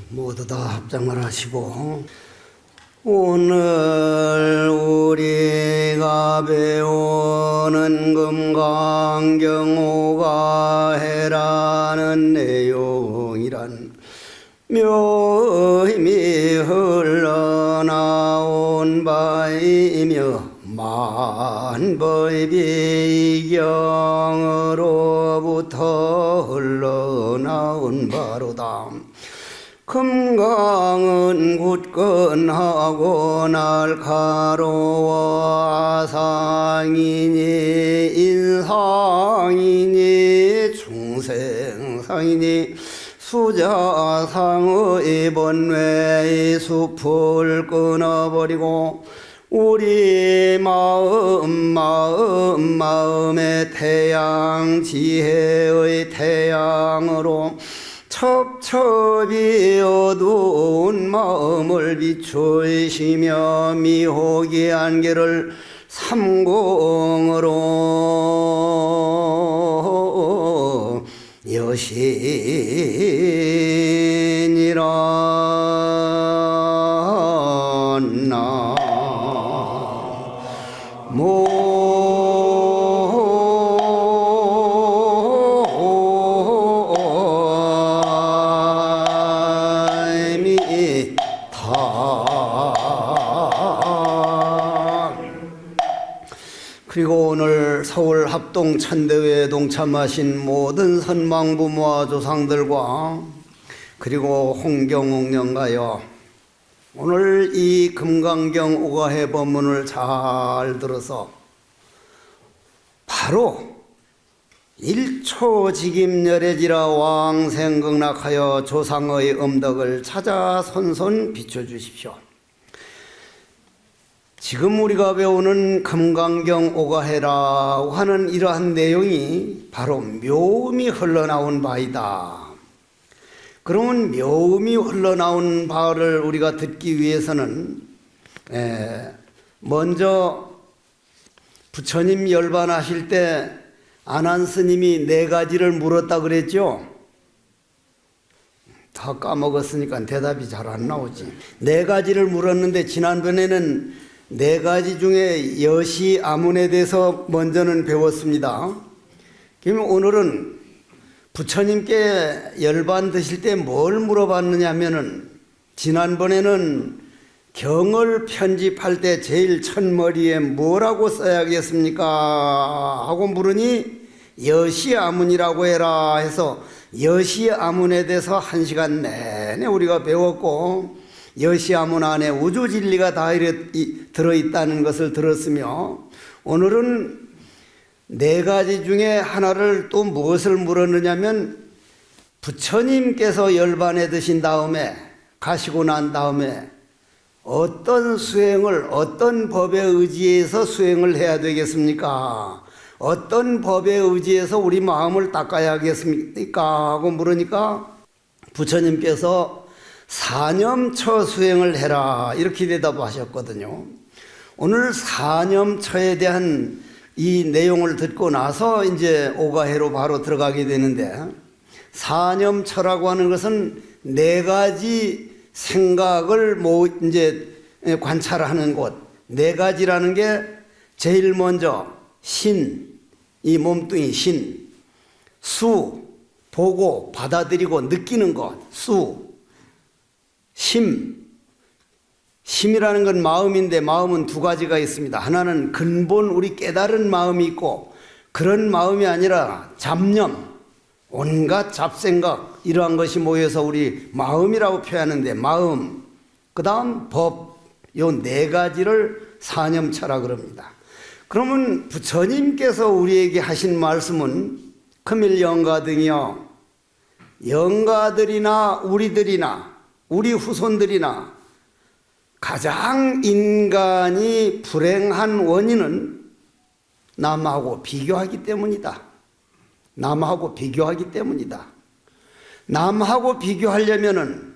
모두 다 합장을 하시고, 오늘 우리가 배우는 금강경오가해라는 내용이란 묘임이 흘러나온 바이며 만법의 비경으로부터 흘러나온 바로다. 금강은 굳건하고 날카로워 상이니 인상이니 중생상이니 수자상의 번뇌의 숲을 끊어버리고 우리 마음의 태양 지혜의 태양으로 첩첩이 어두운 마음을 비추시며 미혹의 안개를 삼공으로 여신이라 나모 그리고 오늘 서울 합동 천대회에 동참하신 모든 선망부모와 조상들과 그리고 홍경옥령가여, 오늘 이 금강경 오가해 법문을 잘 들어서 바로 일초직임열애지라 왕생극락하여 조상의 음덕을 찾아 손손 비춰주십시오. 지금 우리가 배우는 금강경 오가해라고 하는 이러한 내용이 바로 묘음이 흘러나온 바이다. 그러면 묘음이 흘러나온 바를 우리가 듣기 위해서는 먼저 부처님 열반하실 때 안한스님이 4가지를 물었다 그랬죠. 다 까먹었으니까 대답이 잘 안 나오지. 4가지를 물었는데 지난번에는 4가지 중에 여시 아문에 대해서 먼저는 배웠습니다. 그러면 오늘은 부처님께 열반 드실 때 뭘 물어봤느냐 하면은, 지난번에는 경을 편집할 때 제일 첫머리에 뭐라고 써야겠습니까 하고 물으니 여시 아문이라고 해라 해서 여시 아문에 대해서 1시간 내내 우리가 배웠고, 여시 아문 안에 우주 진리가 다 들어있다는 것을 들었으며, 오늘은 4가지 중에 하나를 또 무엇을 물었느냐면, 부처님께서 열반에 드신 다음에 가시고 난 다음에 어떤 수행을, 어떤 법에 의지해서 수행을 해야 되겠습니까? 어떤 법에 의지해서 우리 마음을 닦아야겠습니까? 하고 물으니까 부처님께서 사념처 수행을 해라 이렇게 대답하셨거든요. 오늘 사념처에 대한 이 내용을 듣고 나서 이제 오가해로 바로 들어가게 되는데, 사념처라고 하는 것은 4가지 생각을 이제 관찰하는 곳. 4가지라는 게 제일 먼저 신, 이 몸뚱이 신, 수, 보고 받아들이고 느끼는 것, 수, 심이라는 건 마음인데 마음은 2가지가 있습니다. 하나는 근본 우리 깨달은 마음이 있고, 그런 마음이 아니라 잡념, 온갖 잡생각 이러한 것이 모여서 우리 마음이라고 표현하는데, 마음, 그 다음 법, 요 4가지를 사념차라 그럽니다. 그러면 부처님께서 우리에게 하신 말씀은 금일 영가 등이요, 영가들이나 우리들이나 우리 후손들이나 가장 인간이 불행한 원인은 남하고 비교하기 때문이다. 남하고 비교하기 때문이다. 남하고 비교하려면은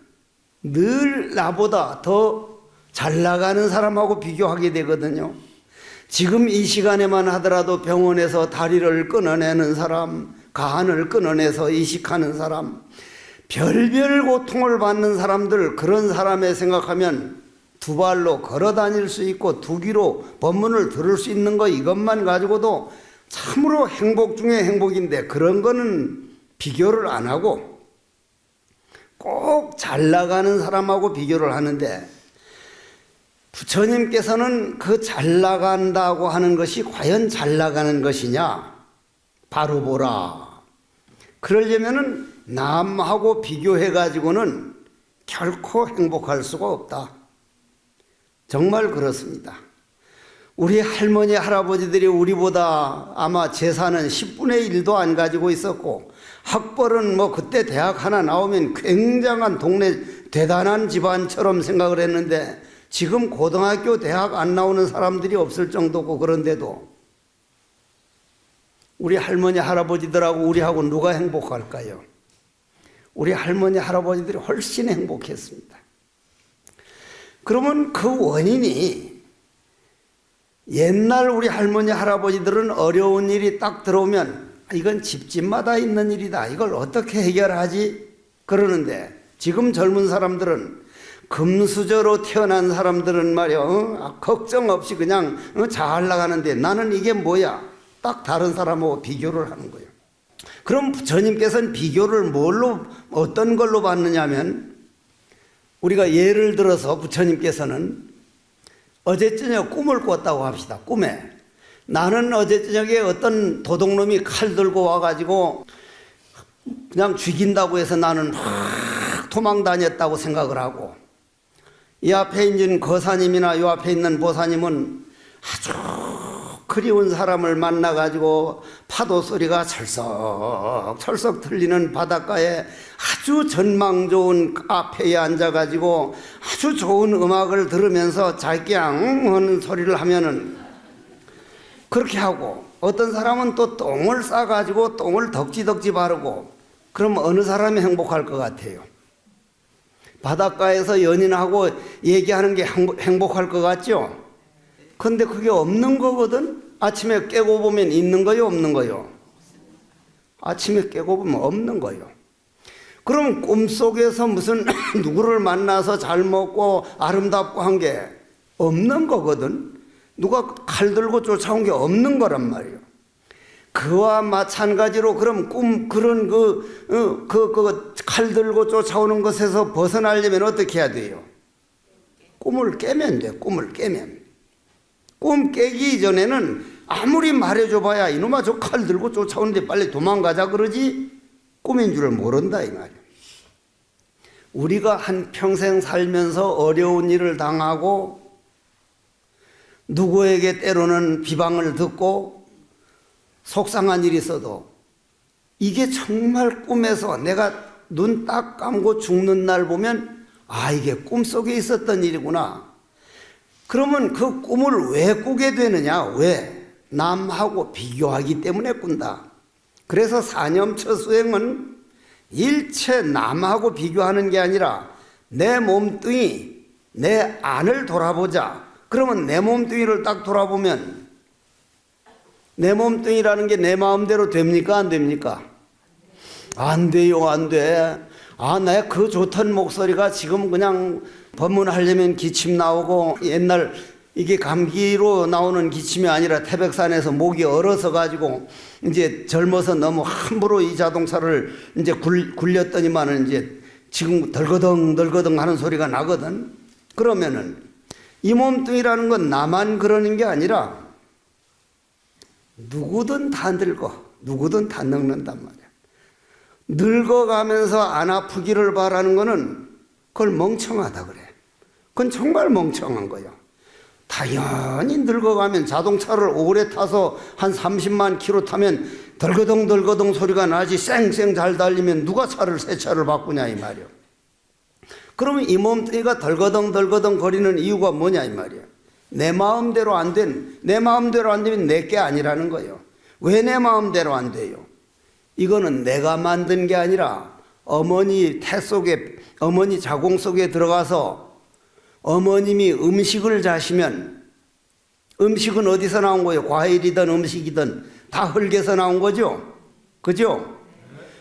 늘 나보다 더 잘 나가는 사람하고 비교하게 되거든요. 지금 이 시간에만 하더라도 병원에서 다리를 끊어내는 사람, 간을 끊어내서 이식하는 사람, 별별 고통을 받는 사람들, 그런 사람의 생각하면 두 발로 걸어 다닐 수 있고 두 귀로 법문을 들을 수 있는 거, 이것만 가지고도 참으로 행복 중에 행복인데, 그런 거는 비교를 안 하고 꼭 잘 나가는 사람하고 비교를 하는데, 부처님께서는 그 잘 나간다고 하는 것이 과연 잘 나가는 것이냐? 바로 보라. 그러려면은 남하고 비교해 가지고는 결코 행복할 수가 없다. 정말 그렇습니다. 우리 할머니 할아버지들이 우리보다 아마 재산은 10분의 1도 안 가지고 있었고, 학벌은 뭐 그때 대학 하나 나오면 굉장한 동네 대단한 집안처럼 생각을 했는데, 지금 고등학교 대학 안 나오는 사람들이 없을 정도고, 그런데도 우리 할머니 할아버지들하고 우리하고 누가 행복할까요? 우리 할머니 할아버지들이 훨씬 행복했습니다. 그러면 그 원인이, 옛날 우리 할머니 할아버지들은 어려운 일이 딱 들어오면 이건 집집마다 있는 일이다, 이걸 어떻게 해결하지? 그러는데, 지금 젊은 사람들은, 금수저로 태어난 사람들은 말이야, 걱정 없이 그냥 잘 나가는데 나는 이게 뭐야? 딱 다른 사람하고 비교를 하는 거예요. 그럼 부처님께서는 비교를 뭘로, 어떤 걸로 받느냐면, 우리가 예를 들어서 부처님께서는 어제 저녁 꿈을 꿨다고 합시다. 꿈에 나는 어제 저녁에 어떤 도둑놈이 칼 들고 와가지고 그냥 죽인다고 해서 나는 확 도망 다녔다고 생각을 하고, 이 앞에 있는 거사님이나 이 앞에 있는 보사님은 아주 그리운 사람을 만나가지고 파도 소리가 철썩철썩 들리는 바닷가에 아주 전망 좋은 카페에 앉아가지고 아주 좋은 음악을 들으면서 잘끼앙 하는 소리를 하면은 그렇게 하고, 어떤 사람은 또 똥을 싸가지고 똥을 덕지덕지 바르고, 그럼 어느 사람이 행복할 것 같아요? 바닷가에서 연인하고 얘기하는 게 행복할 것 같죠? 근데 그게 없는 거거든? 아침에 깨고 보면 있는 거요, 없는 거요? 아침에 깨고 보면 없는 거요. 그럼 꿈속에서 무슨 누구를 만나서 잘 먹고 아름답고 한 게 없는 거거든? 누가 칼 들고 쫓아온 게 없는 거란 말이에요. 그와 마찬가지로 그럼 그런 칼 들고 쫓아오는 것에서 벗어나려면 어떻게 해야 돼요? 꿈을 깨면 돼, 꿈을 깨면. 꿈 깨기 전에는 아무리 말해줘봐야 이놈아 저 칼 들고 쫓아오는데 빨리 도망가자 그러지, 꿈인 줄 모른다 이 말이야. 우리가 한평생 살면서 어려운 일을 당하고 누구에게 때로는 비방을 듣고 속상한 일이 있어도 이게 정말 꿈에서 내가 눈 딱 감고 죽는 날 보면, 아, 이게 꿈속에 있었던 일이구나. 그러면 그 꿈을 왜 꾸게 되느냐? 왜? 남하고 비교하기 때문에 꾼다. 그래서 사념처 수행은 일체 남하고 비교하는 게 아니라 내 몸뚱이, 내 안을 돌아보자. 그러면 내 몸뚱이를 딱 돌아보면, 내 몸뚱이라는 게 내 마음대로 됩니까? 안 됩니까? 안 돼요, 안 돼. 아, 내 그 좋던 목소리가 지금 그냥 법문하려면 기침 나오고, 옛날 이게 감기로 나오는 기침이 아니라 태백산에서 목이 얼어서 가지고 이제 젊어서 너무 함부로 이 자동차를 이제 굴렸더니만은 이제 지금 덜거덩 하는 소리가 나거든. 그러면은 이 몸뚱이라는 건 나만 그러는 게 아니라 누구든 다 늙어, 누구든 다 늙는단 말이야. 늙어가면서 안 아프기를 바라는 거는 그걸 멍청하다 그래. 그건 정말 멍청한 거야. 당연히 늙어가면 자동차를 오래 타서 한 30만 킬로 타면 덜거덩 소리가 나지, 쌩쌩 잘 달리면 누가 차를 새 차를 바꾸냐 이 말이야. 그러면 이 몸뚱이가 덜거덩 거리는 이유가 뭐냐 이 말이야. 내 마음대로 안 되면 내 게 아니라는 거예요. 왜 내 마음대로 안 돼요? 이거는 내가 만든 게 아니라 어머니 태 속에, 어머니 자궁 속에 들어가서 어머님이 음식을 자시면, 음식은 어디서 나온 거예요? 과일이든 음식이든 다 흙에서 나온 거죠? 그죠?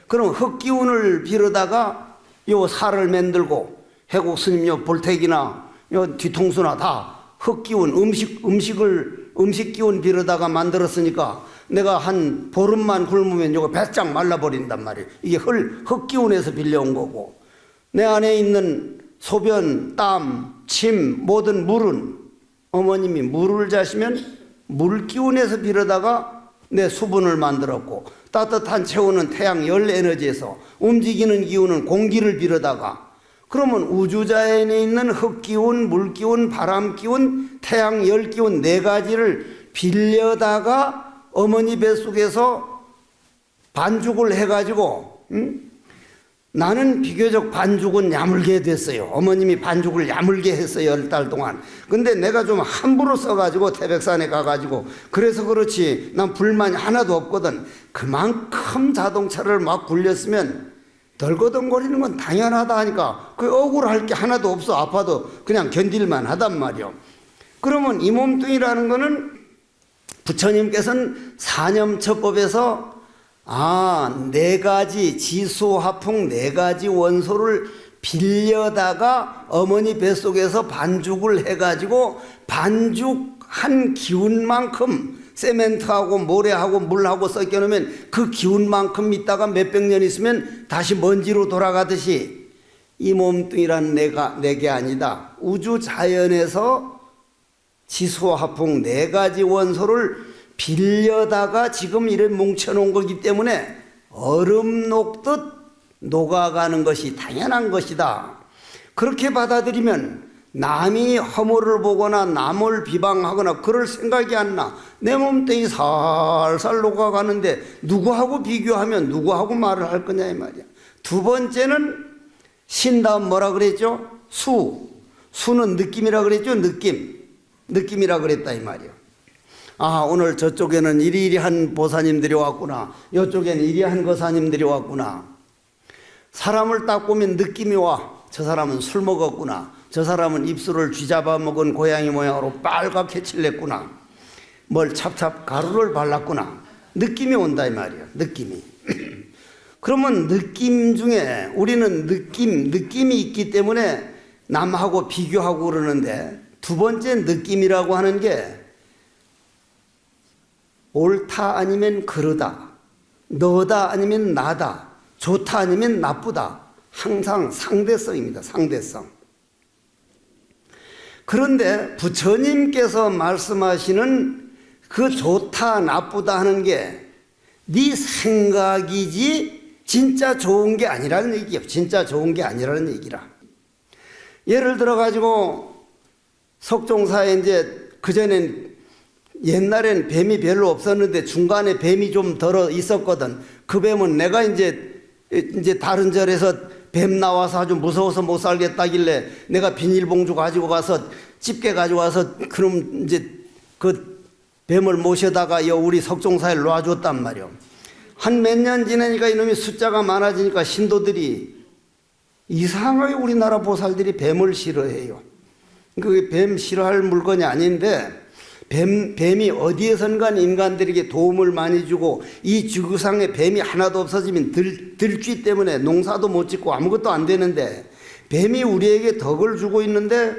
그럼 흙기운을 빌어다가 요 살을 만들고 해국 스님 요 볼택이나 요 뒤통수나 다 흙기운 음식 기운 빌어다가 만들었으니까 내가 한 보름만 굶으면 요거 배짱 말라버린단 말이에요. 이게 흙기운에서 빌려온 거고, 내 안에 있는 소변, 땀, 침, 모든 물은 어머님이 물을 자시면 물기운에서 빌어다가 내 수분을 만들었고, 따뜻한 체온은 태양 열 에너지에서, 움직이는 기운은 공기를 빌어다가, 그러면 우주자연에 있는 흙기운, 물기운, 바람기운, 태양 열기운 네 가지를 빌려다가 어머니 뱃속에서 반죽을 해가지고, 나는 비교적 반죽은 야물게 됐어요. 어머님이 반죽을 야물게 했어요, 10달 동안. 근데 내가 좀 함부로 써가지고 태백산에 가가지고, 그래서 그렇지 난 불만이 하나도 없거든. 그만큼 자동차를 막 굴렸으면 덜거덩거리는 건 당연하다 하니까 그 억울할 게 하나도 없어. 아파도 그냥 견딜만 하단 말이요. 그러면 이 몸뚱이라는 거는 부처님께서는 사념처법에서 네 가지 지수화풍 네 가지 원소를 빌려다가 어머니 뱃속에서 반죽을 해가지고 반죽한 기운만큼 세멘트하고 모래하고 물하고 섞여놓으면 그 기운만큼 있다가 몇백 년 있으면 다시 먼지로 돌아가듯이 이 몸뚱이란 내게 아니다. 우주 자연에서 지수화풍 네 가지 원소를 빌려다가 지금 이래 뭉쳐놓은 거기 때문에 얼음 녹듯 녹아가는 것이 당연한 것이다. 그렇게 받아들이면 남이 허물을 보거나 남을 비방하거나 그럴 생각이 안 나. 내 몸뚱이 살살 녹아가는데 누구하고 비교하면 누구하고 말을 할 거냐 이 말이야. 두 번째는 신 다음 뭐라 그랬죠? 수는 느낌이라 그랬죠? 느낌이라 그랬다 이 말이야. 오늘 저쪽에는 이리이리한 보사님들이 왔구나, 이쪽에는 이리한 거사님들이 왔구나. 사람을 딱 보면 느낌이 와. 저 사람은 술 먹었구나, 저 사람은 입술을 쥐잡아 먹은 고양이 모양으로 빨갛게 칠냈구나, 뭘 찹찹 가루를 발랐구나. 느낌이 온다 이 말이야. 느낌이. 그러면 느낌 중에 우리는 느낌이 있기 때문에 남하고 비교하고 그러는데, 두 번째 느낌이라고 하는 게 옳다 아니면 그르다, 너다 아니면 나다, 좋다 아니면 나쁘다. 항상 상대성입니다. 상대성. 그런데 부처님께서 말씀하시는 그 좋다 나쁘다 하는 게 네 생각이지 진짜 좋은 게 아니라는 얘기예요. 진짜 좋은 게 아니라는 얘기라. 예를 들어 가지고 석종사에 이제 그전엔 옛날엔 뱀이 별로 없었는데 중간에 뱀이 좀 덜어 있었거든. 그 뱀은 내가 이제 다른 절에서 뱀 나와서 아주 무서워서 못 살겠다길래 내가 비닐봉주 가지고 가서 집게 가지고 와서 그럼 이제 그 뱀을 모셔다가 우리 석종사에 놔줬단 말이요. 한 몇 년 지나니까 이놈이 숫자가 많아지니까 신도들이 이상하게 우리나라 보살들이 뱀을 싫어해요. 그게 뱀 싫어할 물건이 아닌데, 뱀이 어디에선가 인간들에게 도움을 많이 주고, 이 지구상에 뱀이 하나도 없어지면 들쥐 때문에 농사도 못 짓고 아무것도 안 되는데, 뱀이 우리에게 덕을 주고 있는데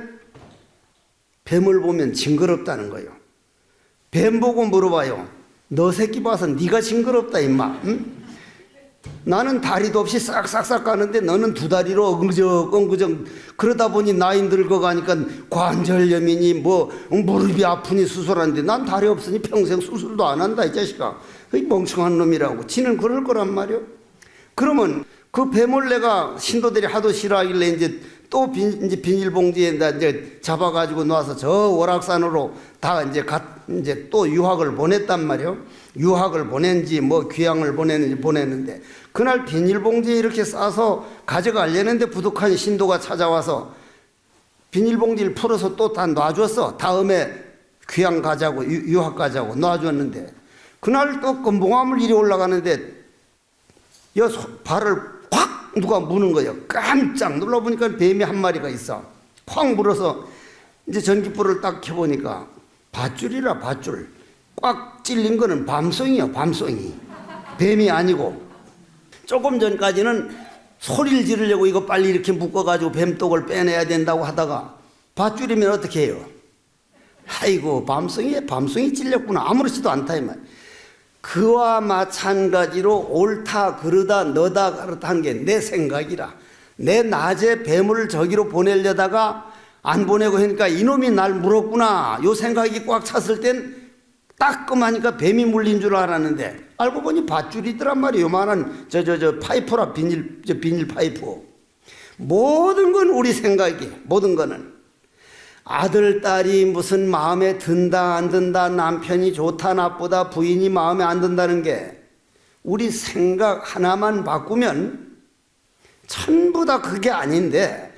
뱀을 보면 징그럽다는 거예요. 뱀 보고 물어봐요. 너 새끼 봐서 네가 징그럽다 임마. 응? 나는 다리도 없이 싹싹싹 가는데 너는 두 다리로 엉그적 그러다 보니 나이 늙어가니까 관절염이니 뭐 무릎이 아프니 수술하는데 난 다리 없으니 평생 수술도 안 한다 이 자식아. 멍청한 놈이라고. 지는 그럴 거란 말이요. 그러면 그 뱀을 내가 신도들이 하도 싫어하길래 이제 또 이제 비닐봉지에 이제 잡아가지고 놔서 저 월악산으로 다 이제 또 유학을 보냈단 말이요. 유학을 보낸지 뭐 귀향을 보냈는지 보냈는데, 그날 비닐봉지에 이렇게 싸서 가져가려는데 부득한 신도가 찾아와서 비닐봉지를 풀어서 또 다 놔줬어. 다음에 귀향 가자고 유학 가자고 놔줬는데, 그날 또 금봉암을 이리 올라가는데 발을 확 누가 무는 거예요. 깜짝 놀라보니까 뱀이 한 마리가 있어. 확 물어서 이제 전기불을 딱 켜보니까 밧줄이라 밧줄. 꽉 찔린 거는 밤송이요, 밤송이. 뱀이 아니고. 조금 전까지는 소리를 지르려고 이거 빨리 이렇게 묶어가지고 뱀독을 빼내야 된다고 하다가 밧줄이면 어떻게 해요? 아이고 밤송이 찔렸구나. 아무렇지도 않다 이 말. 그와 마찬가지로 옳다 그르다 너다 그렇다 하는 게 내 생각이라. 내 낮에 뱀을 저기로 보내려다가 안 보내고 하니까 이놈이 날 물었구나. 요 생각이 꽉 찼을 땐 따끔하니까 뱀이 물린 줄 알았는데 알고 보니 밧줄이더란 말이에요. 요만한 파이프라 비닐 파이프. 모든 건 우리 생각이에요. 모든 거는. 아들, 딸이 무슨 마음에 든다 안 든다, 남편이 좋다 나쁘다, 부인이 마음에 안 든다는 게 우리 생각 하나만 바꾸면 전부 다 그게 아닌데,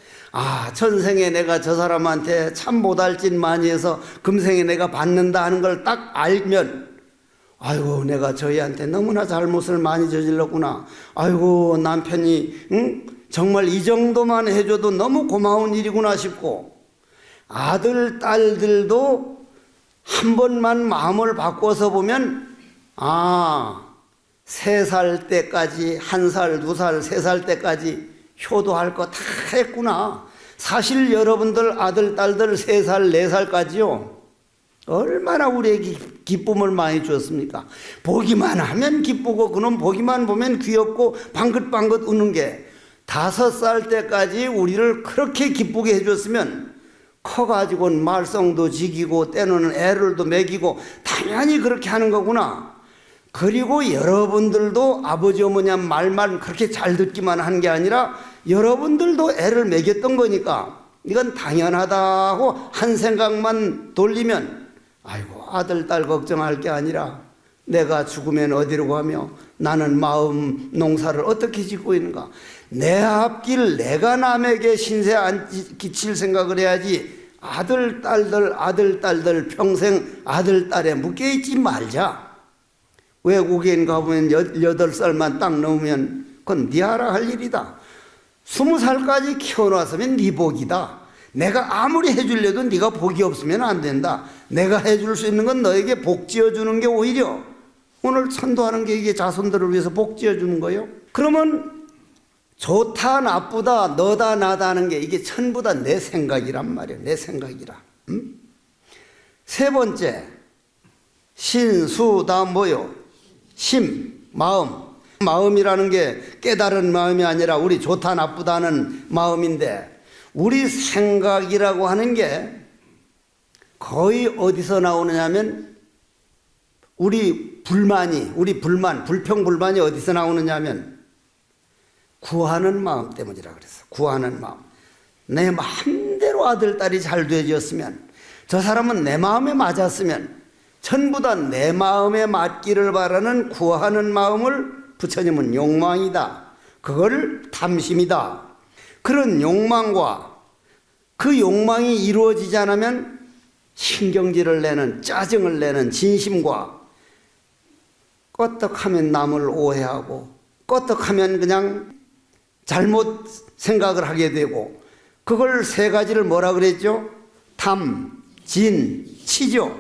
전생에 내가 저 사람한테 참 못할 짓 많이 해서 금생에 내가 받는다 하는 걸 딱 알면, 아이고 내가 저희한테 너무나 잘못을 많이 저질렀구나. 아이고 남편이 정말 이 정도만 해줘도 너무 고마운 일이구나 싶고, 아들, 딸들도 한 번만 마음을 바꿔서 보면 3살 때까지 1살, 2살, 3살 때까지 효도할 거 다 했구나. 사실 여러분들 아들, 딸들 3살, 4살까지요. 얼마나 우리에게 기쁨을 많이 주었습니까? 보기만 하면 기쁘고 그놈 보기만 보면 귀엽고 방긋방긋 우는 게 5살 때까지 우리를 그렇게 기쁘게 해줬으면 커가지고는 말썽도 지기고 때로는 애를도 먹이고 당연히 그렇게 하는 거구나. 그리고 여러분들도 아버지 어머니 말만 그렇게 잘 듣기만 한 게 아니라 여러분들도 애를 먹였던 거니까 이건 당연하다고 한 생각만 돌리면 아이고 아들 딸 걱정할 게 아니라 내가 죽으면 어디로 가며 나는 마음 농사를 어떻게 짓고 있는가. 내 앞길 내가 남에게 신세 안 끼칠 생각을 해야지. 아들 딸들 평생 아들 딸에 묶여있지 말자. 외국인 가보면 18살만 딱 넘으면 그건 네 알아 할 일이다. 20살까지 키워놨으면 네 복이다. 내가 아무리 해주려도 네가 복이 없으면 안 된다. 내가 해줄 수 있는 건 너에게 복 지어주는 게 오히려 오늘 천도하는 게 이게 자손들을 위해서 복 지어주는 거예요. 그러면 좋다 나쁘다 너다 나다 하는 게 이게 전부 다 내 생각이란 말이에요. 내 생각이라. 세 번째 신수 다음 뭐요? 심, 마음. 마음이라는 게 깨달은 마음이 아니라 우리 좋다 나쁘다는 마음인데 우리 생각이라고 하는 게 거의 어디서 나오느냐면 우리 불만, 불평 불만이 어디서 나오느냐면 구하는 마음 때문이라 그랬어. 구하는 마음. 내 마음대로 아들, 딸이 잘 되어졌으면, 저 사람은 내 마음에 맞았으면 전부 다 내 마음에 맞기를 바라는 구하는 마음을 부처님은 욕망이다. 그걸 탐심이다. 그런 욕망과 그 욕망이 이루어지지 않으면 신경질을 내는, 짜증을 내는 진심과 껐떡하면 남을 오해하고 껐떡하면 그냥 잘못 생각을 하게 되고 그걸 세 가지를 뭐라 그랬죠? 탐, 진, 치죠.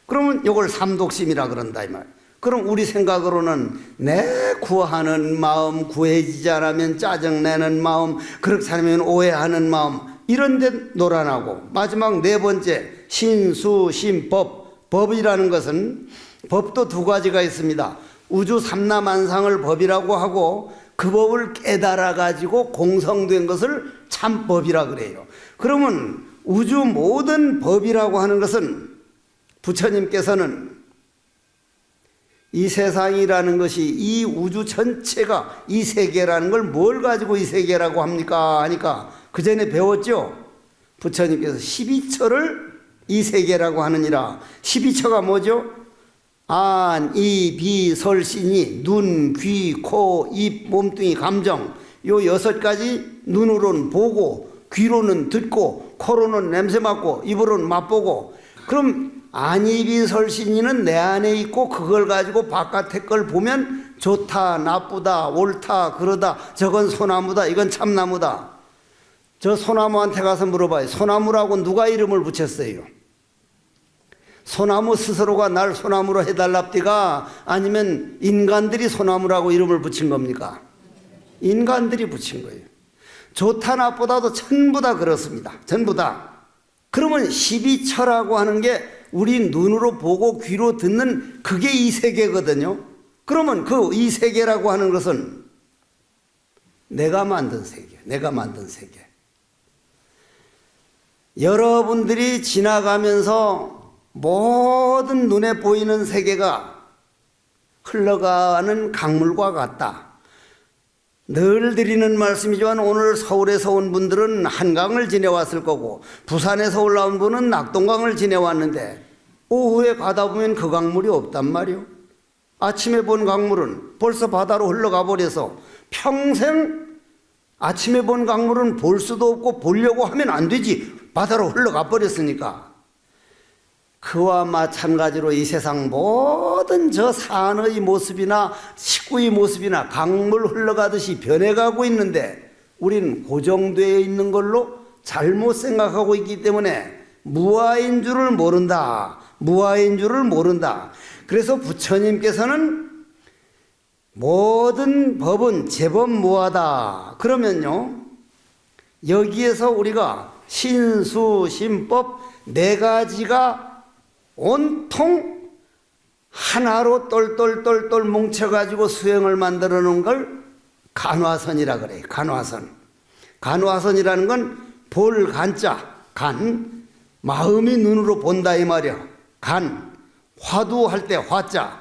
그러면 이걸 삼독심이라 그런다 이 말. 그럼 우리 생각으로는 내 구하는 마음, 구해지지 않으면 짜증내는 마음, 그렇지 않으면 오해하는 마음 이런 데 놀아나고 마지막 네 번째 신수심법. 법이라는 것은 법도 두 가지가 있습니다. 우주 삼라만상을 법이라고 하고 그 법을 깨달아 가지고 공성된 것을 참법이라 그래요. 그러면 우주 모든 법이라고 하는 것은 부처님께서는 이 세상이라는 것이 이 우주 전체가 이 세계라는 걸 뭘 가지고 이 세계라고 합니까? 하니까 그 전에 배웠죠. 부처님께서 12처를 이 세계라고 하느니라. 12처가 뭐죠? 안, 이, 비, 설, 신이 눈, 귀, 코, 입, 몸뚱이, 감정 요 6가지 눈으로는 보고 귀로는 듣고 코로는 냄새 맡고 입으로는 맛보고 그럼 안이비 설신이는 내 안에 있고 그걸 가지고 바깥의 걸 보면 좋다 나쁘다 옳다 그러다 저건 소나무다 이건 참나무다. 저 소나무한테 가서 물어봐요. 소나무라고 누가 이름을 붙였어요? 소나무 스스로가 날 소나무로 해달랍디가 아니면 인간들이 소나무라고 이름을 붙인 겁니까? 인간들이 붙인 거예요. 좋다 나쁘다도 전부 다 그렇습니다. 전부 다. 그러면 12처라고 하는 게 우리 눈으로 보고 귀로 듣는 그게 이 세계거든요. 그러면 그 이 세계라고 하는 것은 내가 만든 세계, 내가 만든 세계. 여러분들이 지나가면서 모든 눈에 보이는 세계가 흘러가는 강물과 같다. 늘 드리는 말씀이지만 오늘 서울에서 온 분들은 한강을 지내왔을 거고 부산에서 올라온 분은 낙동강을 지내왔는데 오후에 가다 보면 그 강물이 없단 말이요. 아침에 본 강물은 벌써 바다로 흘러가 버려서 평생 아침에 본 강물은 볼 수도 없고 보려고 하면 안 되지. 바다로 흘러가 버렸으니까. 그와 마찬가지로 이 세상 모든 저 산의 모습이나 식구의 모습이나 강물 흘러가듯이 변해가고 있는데 우리는 고정되어 있는 걸로 잘못 생각하고 있기 때문에 무아인 줄을 모른다. 무아인 줄을 모른다. 그래서 부처님께서는 모든 법은 제법 무아다. 그러면요, 여기에서 우리가 신수, 신법 네 가지가 온통 하나로 똘똘똘똘 뭉쳐가지고 수행을 만들어 놓은 걸 간화선이라 그래요. 간화선. 간화선이라는 건 볼 간자, 간, 마음이 눈으로 본다 이 말이야. 간, 화두할 때 화자.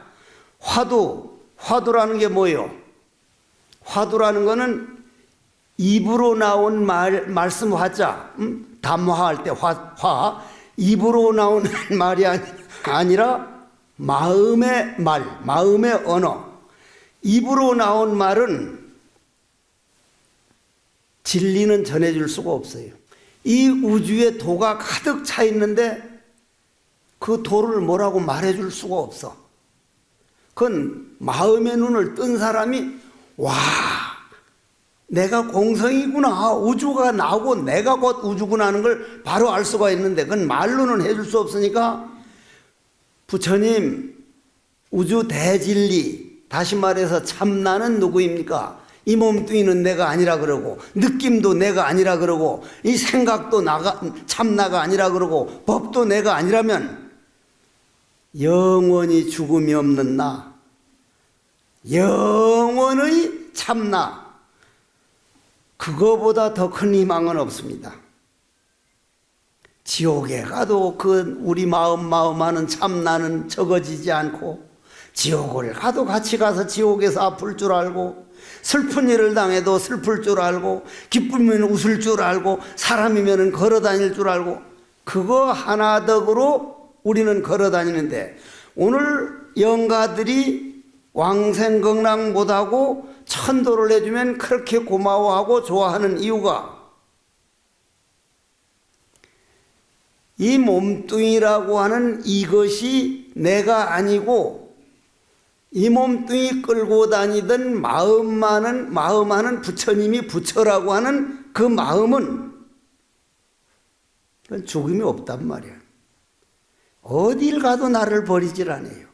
화두라는 게 뭐예요? 화두라는 거는 입으로 나온 말씀 화자, 담화할 때 화, 입으로 나온 말이 아니라 마음의 말, 마음의 언어. 입으로 나온 말은 진리는 전해줄 수가 없어요. 이 우주에 도가 가득 차 있는데 그 도를 뭐라고 말해줄 수가 없어. 그건 마음의 눈을 뜬 사람이 와, 내가 공성이구나, 우주가 나오고 내가 곧 우주구나 하는 걸 바로 알 수가 있는데 그건 말로는 해줄 수 없으니까 부처님 우주 대진리, 다시 말해서 참나는 누구입니까? 이 몸뚱이는 내가 아니라 그러고 느낌도 내가 아니라 그러고 이 생각도 참나가 아니라 그러고 법도 내가 아니라면 영원히 죽음이 없는 나, 영원의 참나, 그거보다 더 큰 희망은 없습니다. 지옥에 가도 그 우리 마음 하는 참나는 적어지지 않고 지옥을 가도 같이 가서 지옥에서 아플 줄 알고 슬픈 일을 당해도 슬플 줄 알고 기쁘면 웃을 줄 알고 사람이면 걸어 다닐 줄 알고 그거 하나덕으로 우리는 걸어 다니는데 오늘 영가들이 왕생극락 못하고 천도를 해주면 그렇게 고마워하고 좋아하는 이유가 이 몸뚱이라고 하는 이것이 내가 아니고 이 몸뚱이 끌고 다니던 마음 하는 부처님이 부처라고 하는 그 마음은 죽음이 없단 말이야. 어딜 가도 나를 버리질 않아요.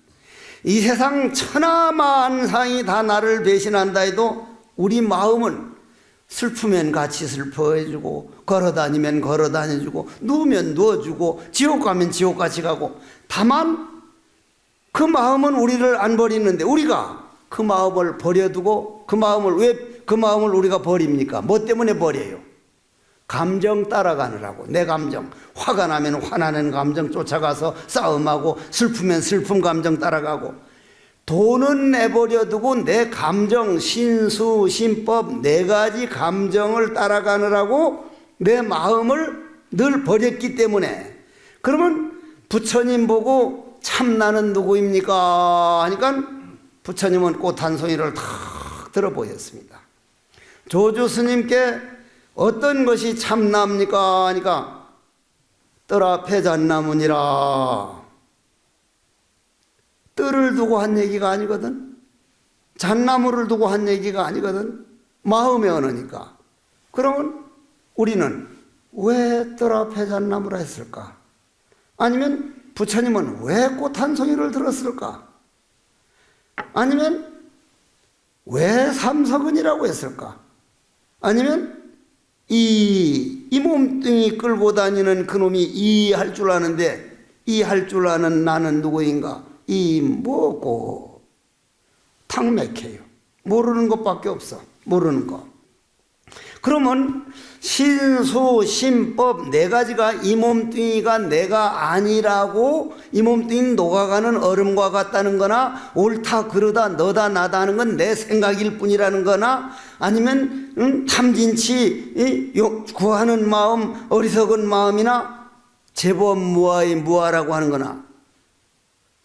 이 세상 천하만상이 다 나를 배신한다 해도 우리 마음은 슬프면 같이 슬퍼해주고 걸어다니면 걸어다녀주고 누우면 누워주고 지옥 가면 지옥같이 가고 다만 그 마음은 우리를 안 버리는데 우리가 그 마음을 버려두고 왜 그 마음을 우리가 버립니까? 뭐 때문에 버려요? 감정 따라가느라고. 내 감정, 화가 나면 화나는 감정 쫓아가서 싸움하고 슬프면 슬픈 감정 따라가고 돈은 내버려두고 내 감정, 신수, 신법 네 가지 감정을 따라가느라고 내 마음을 늘 버렸기 때문에 그러면 부처님 보고 참나는 누구입니까? 하니까 부처님은 꽃 한 송이를 탁 들어 보였습니다. 조주 스님께 어떤 것이 참나입니까? 하니까 뜰 앞에 잣나무니라. 뜰을 두고 한 얘기가 아니거든. 잣나무를 두고 한 얘기가 아니거든. 마음의 언어니까. 그러면 우리는 왜 뜰 앞에 잣나무라 했을까? 아니면 부처님은 왜 꽃 한 송이를 들었을까? 아니면 왜 삼석은이라고 했을까? 아니면 이 몸뚱이 끌고 다니는 그놈이 이 할 줄 아는데 이 할 줄 아는 나는 누구인가? 이 뭐고 탕맥해요. 모르는 것밖에 없어. 모르는 거. 그러면 신수, 신법 네 가지가 이 몸뚱이가 내가 아니라고 이 몸뚱이는 녹아가는 얼음과 같다는 거나 옳다 그르다 너다 나다 하는 건 내 생각일 뿐이라는 거나 아니면 탐진치 구하는 마음 어리석은 마음이나 제법 무아라고 하는 거나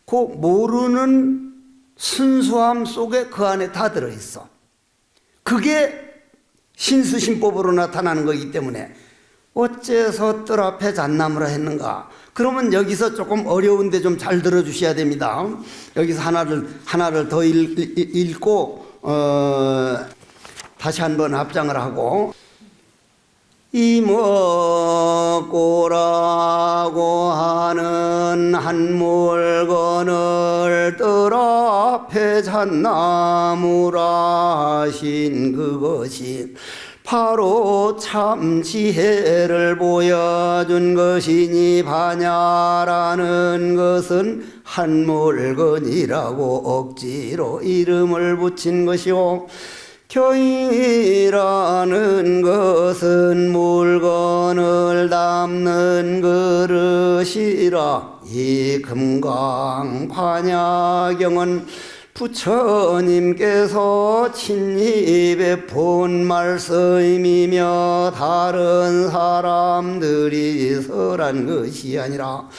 그 모르는 순수함 속에 그 안에 다 들어있어. 그게 신수신법으로 나타나는 거기 때문에 어째서 뜰 앞에 잣나무라 했는가? 그러면 여기서 조금 어려운데 좀 잘 들어주셔야 됩니다. 여기서 하나를 더 읽고 다시 한번 합장을 하고 이먹고라고 하는 한 물건을 뜰 앞에 잣나무라 하신 그것이 바로 참 지혜를 보여준 것이니 바냐라는 것은 한 물건이라고 억지로 이름을 붙인 것이요 교이라는 것은 물건을 담는 그릇이라. 이 금강반야경은 부처님께서 친히 베푼 말씀이며 다른 사람들이 설한 것이 아니라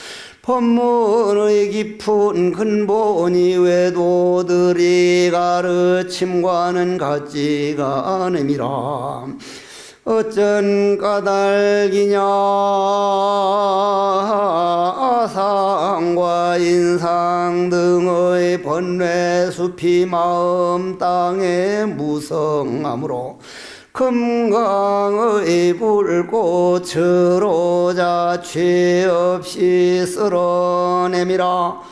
법문의 깊은 근본이 외도들이 가르침과는 같지가 않음이라. 어쩐 까닭이냐. 아상과 인상 등의 번뇌숲이 마음 땅에 무성하므로 금강의 불꽃으로 자취 없이 쓸어내미라.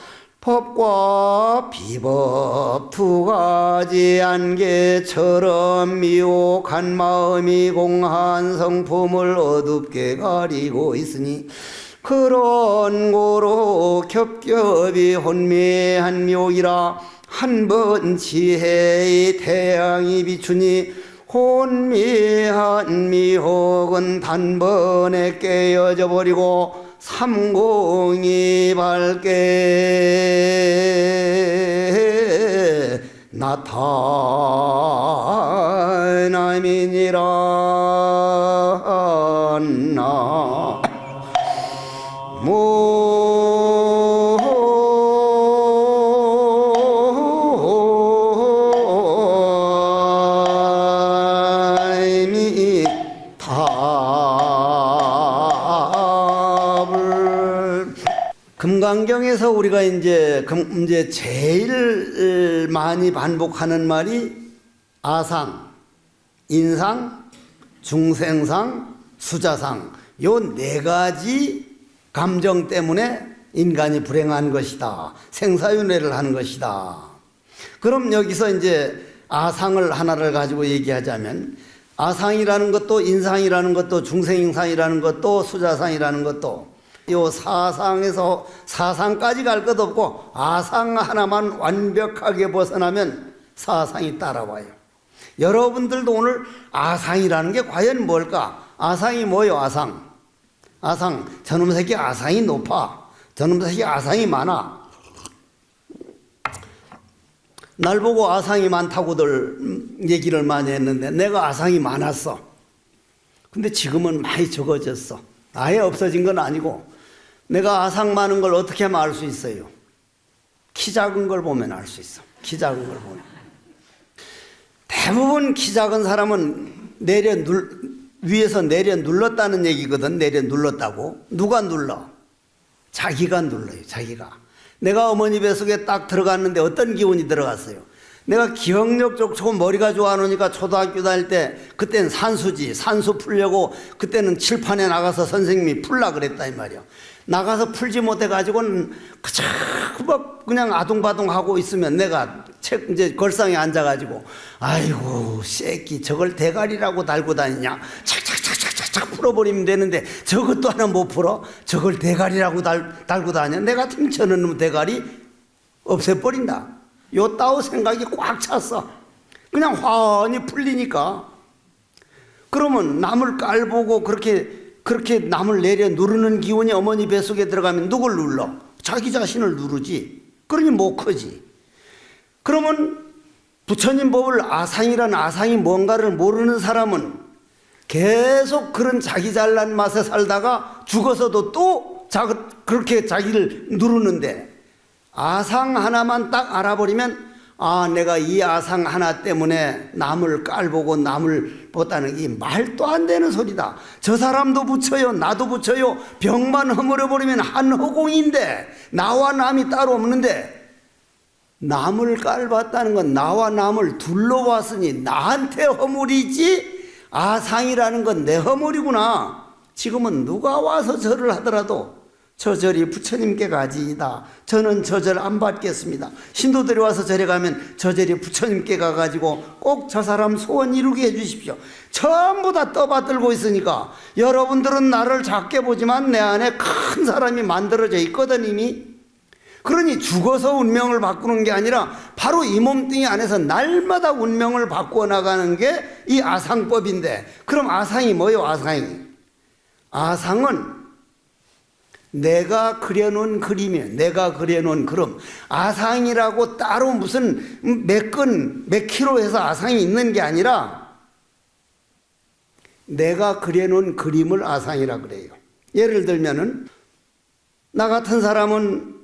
법과 비법 두 가지 안개처럼 미혹한 마음이 공한 성품을 어둡게 가리고 있으니 그런 고로 겹겹이 혼미한 묘이라. 한 번 지혜의 태양이 비추니 혼미한 미혹은 단번에 깨어져 버리고 삼공이 밝게 나타남이니라. 금강경에서 우리가 이제 제일 많이 반복하는 말이 아상, 인상, 중생상, 수자상 요 네 가지 감정 때문에 인간이 불행한 것이다. 생사윤회를 하는 것이다. 그럼 여기서 이제 아상을 하나를 가지고 얘기하자면 아상이라는 것도 인상이라는 것도 중생상이라는 것도 수자상이라는 것도 요 사상에서 사상까지 갈 것 없고 아상 하나만 완벽하게 벗어나면 사상이 따라와요. 여러분들도 오늘 아상이라는 게 과연 뭘까? 아상이 뭐요? 아상. 저놈 새끼 아상이 높아. 저놈 새끼 아상이 많아. 날 보고 아상이 많다고들 얘기를 많이 했는데 내가 아상이 많았어. 근데 지금은 많이 적어졌어. 아예 없어진 건 아니고 내가 아상 많은 걸 어떻게 하면 알 수 있어요? 키 작은 걸 보면 알 수 있어. 키 작은 걸 보면. 대부분 키 작은 사람은 위에서 내려 눌렀다는 얘기거든. 내려 눌렀다고. 누가 눌러? 자기가 눌러요. 자기가. 내가 어머니 뱃속에 딱 들어갔는데 어떤 기운이 들어갔어요? 내가 기억력 좋고 머리가 좋아하니까 초등학교 다닐 때 그때는 산수 풀려고 그때는 칠판에 나가서 선생님이 풀라 그랬다 이 말이야. 나가서 풀지 못해 가지고는 그저 막 그냥 아둥바둥하고 있으면 내가 이제 걸상에 앉아 가지고 아이고 새끼 저걸 대가리라고 달고 다니냐, 착착착착착 풀어버리면 되는데 저것도 하나 못 풀어? 저걸 대가리라고 달고 다녀? 내 같으면 저는 대가리 없애버린다. 요 따오 생각이 꽉 찼어. 그냥 환히 풀리니까. 그러면 남을 깔보고 그렇게 남을 내려 누르는 기운이 어머니 뱃속에 들어가면 누굴 눌러? 자기 자신을 누르지. 그러니 못 크지. 그러면 부처님 법을 아상이란 아상이 뭔가를 모르는 사람은 계속 그런 자기 잘난 맛에 살다가 죽어서도 또 그렇게 자기를 누르는데, 아상 하나만 딱 알아버리면 아, 내가 이 아상 하나 때문에 남을 깔보고 남을 보다는 게 말도 안 되는 소리다. 저 사람도 붙여요, 나도 붙여요. 병만 허물어버리면 한 허공인데 나와 남이 따로 없는데, 남을 깔봤다는 건 나와 남을 둘러봤으니 나한테 허물이지, 아상이라는 건 내 허물이구나. 지금은 누가 와서 절을 하더라도 저 절이 부처님께 가지이다. 저는 저 절 안 받겠습니다. 신도들이 와서 절에 가면 저 절이 부처님께 가가지고 꼭 저 사람 소원 이루게 해주십시오. 전부 다 떠받들고 있으니까 여러분들은 나를 작게 보지만 내 안에 큰 사람이 만들어져 있거든 이미. 그러니 죽어서 운명을 바꾸는 게 아니라 바로 이 몸뚱이 안에서 날마다 운명을 바꾸어 나가는 게 이 아상법인데, 그럼 아상이 뭐예요? 아상은 내가 그려놓은 그림이에요. 내가 그려놓은 그림. 아상이라고 따로 무슨 몇 킬로 해서 아상이 있는 게 아니라 내가 그려놓은 그림을 아상이라 그래요. 예를 들면은 나 같은 사람은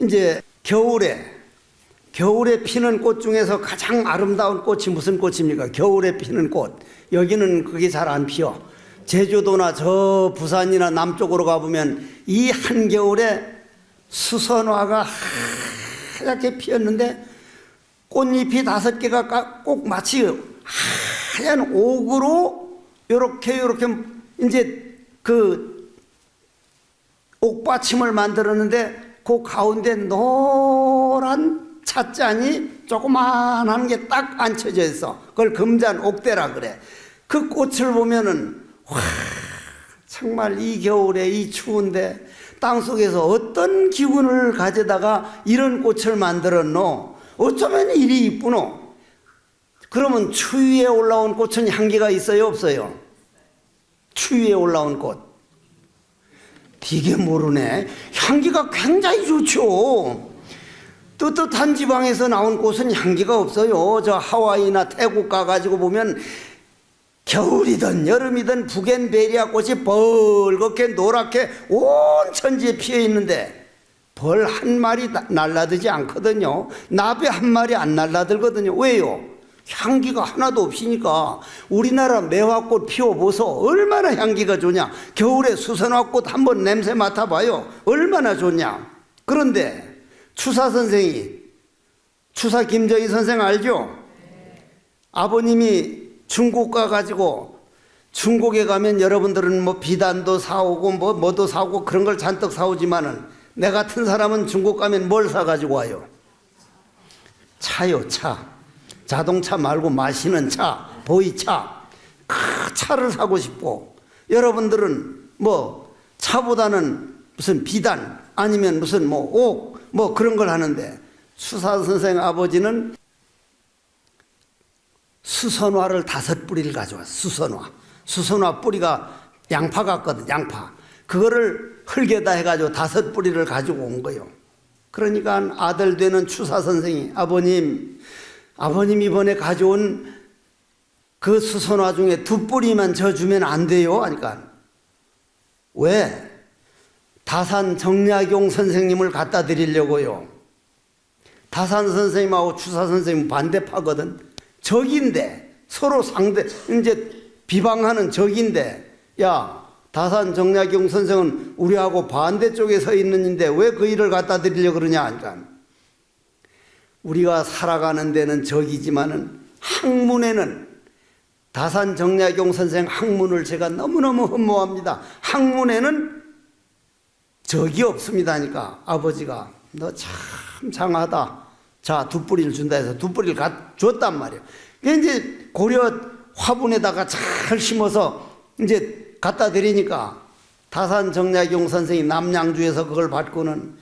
이제 겨울에 피는 꽃 중에서 가장 아름다운 꽃이 무슨 꽃입니까? 겨울에 피는 꽃. 여기는 그게 잘 안 피어. 제주도나 저 부산이나 남쪽으로 가보면 이 한겨울에 수선화가 하얗게 피었는데 꽃잎이 5개가 꼭 마치 하얀 옥으로 요렇게 이제 그 옥받침을 만들었는데 그 가운데 노란 찻잔이 조그만한 게 딱 앉혀져 있어. 그걸 금잔 옥대라 그래. 그 꽃을 보면은 와, 정말 이 겨울에 이 추운데 땅속에서 어떤 기운을 가져다가 이런 꽃을 만들었노? 어쩌면 이리 이쁘노? 그러면 추위에 올라온 꽃은 향기가 있어요, 없어요? 추위에 올라온 꽃. 되게 모르네. 향기가 굉장히 좋죠. 뜨뜻한 지방에서 나온 꽃은 향기가 없어요. 저 하와이나 태국 가가지고 보면 겨울이든 여름이든 부겐베리아 꽃이 벌겋게 노랗게 온 천지에 피어 있는데 벌 한 마리 날라들지 않거든요. 나비 한 마리 안 날라들거든요. 왜요? 향기가 하나도 없으니까. 우리나라 매화꽃 피워보소. 얼마나 향기가 좋냐. 겨울에 수선화꽃 한번 냄새 맡아봐요. 얼마나 좋냐. 그런데 추사 김정희 선생 알죠? 아버님이 중국 가가지고, 중국에 가면 여러분들은 뭐 비단도 사오고 뭐도 사오고 그런 걸 잔뜩 사오지만은 내 같은 사람은 중국 가면 뭘 사가지고 와요? 차요, 차. 자동차 말고 마시는 차, 보이차. 그 차를 사고 싶고, 여러분들은 뭐 차보다는 무슨 비단 아니면 무슨 뭐 옥 뭐 그런 걸 하는데, 추사 선생 아버지는 수선화를 5뿌리를 가져왔어. 수선화 뿌리가 양파 같거든, 양파. 그거를 흙에다 해가지고 5뿌리를 가지고 온 거예요. 그러니까 아들 되는 추사 선생이 아버님 이번에 가져온 그 수선화 중에 2뿌리만 저 주면 안 돼요? 하니까 왜? 다산 정약용 선생님을 갖다 드리려고요. 다산 선생님하고 추사 선생님 반대파거든. 적인데, 서로 이제 비방하는 적인데, 야, 다산 정약용 선생은 우리하고 반대쪽에 서 있는데 왜 그 일을 갖다 드리려고 그러냐 하니까, 우리가 살아가는 데는 적이지만은 학문에는 다산 정약용 선생 학문을 제가 너무너무 흠모합니다. 학문에는 적이 없습니다니까. 아버지가 너 참 장하다. 자, 두 뿌리를 준다 해서 두 뿌리를 줬단 말이에요. 이제 고려 화분에다가 잘 심어서 이제 갖다 드리니까 다산 정약용 선생이 남양주에서 그걸 받고는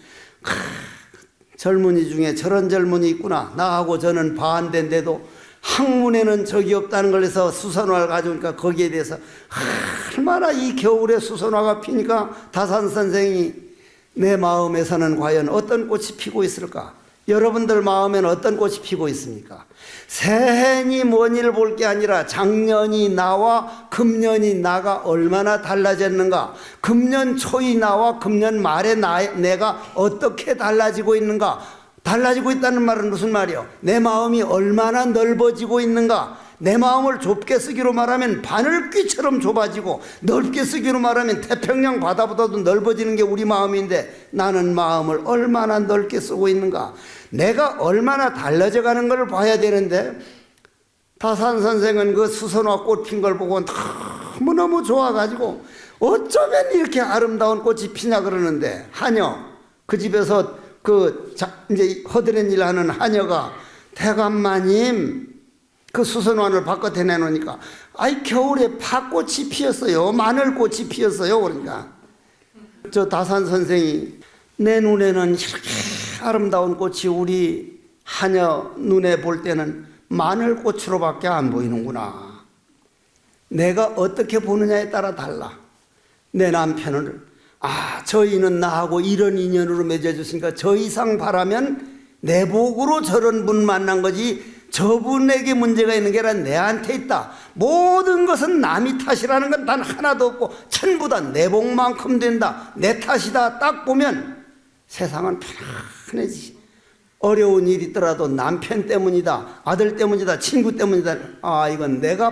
젊은이 중에 저런 젊은이 있구나. 나하고 저는 반대인데도 학문에는 적이 없다는 걸 해서 수선화를 가져오니까 거기에 대해서 얼마나 이 겨울에 수선화가 피니까 다산 선생이 내 마음에서는 과연 어떤 꽃이 피고 있을까? 여러분들 마음에는 어떤 꽃이 피고 있습니까? 새해니 뭐니를 볼 게 아니라 작년이 나와 금년이 나가 얼마나 달라졌는가? 금년 초이 나와 금년 말에 내가 어떻게 달라지고 있는가? 달라지고 있다는 말은 무슨 말이요? 내 마음이 얼마나 넓어지고 있는가? 내 마음을 좁게 쓰기로 말하면 바늘귀처럼 좁아지고, 넓게 쓰기로 말하면 태평양 바다보다도 넓어지는 게 우리 마음인데, 나는 마음을 얼마나 넓게 쓰고 있는가? 내가 얼마나 달라져 가는 걸 봐야 되는데, 다산 선생은 그 수선화 꽃 핀 걸 보고 너무너무 좋아가지고 어쩌면 이렇게 아름다운 꽃이 피냐 그러는데, 하녀, 그 집에서 이제 허드렛 일 하는 하녀가 대감마님 그 수선화를 바깥에 내놓으니까 아이 겨울에 팥꽃이 피었어요. 마늘꽃이 피었어요. 그러니까 저 다산 선생이 내 눈에는 이렇게 아름다운 꽃이 우리 하녀 눈에 볼 때는 마늘꽃으로밖에 안 보이는구나. 내가 어떻게 보느냐에 따라 달라. 내 남편을 저희는 나하고 이런 인연으로 맺어줬으니까 저 이상 바라면 내 복으로 저런 분 만난 거지 저분에게 문제가 있는 게 아니라 내한테 있다. 모든 것은 남이 탓이라는 건 단 하나도 없고 전부 다 내 복만큼 된다. 내 탓이다. 딱 보면 세상은 편안해지. 어려운 일이 있더라도 남편 때문이다. 아들 때문이다. 친구 때문이다. 이건 내가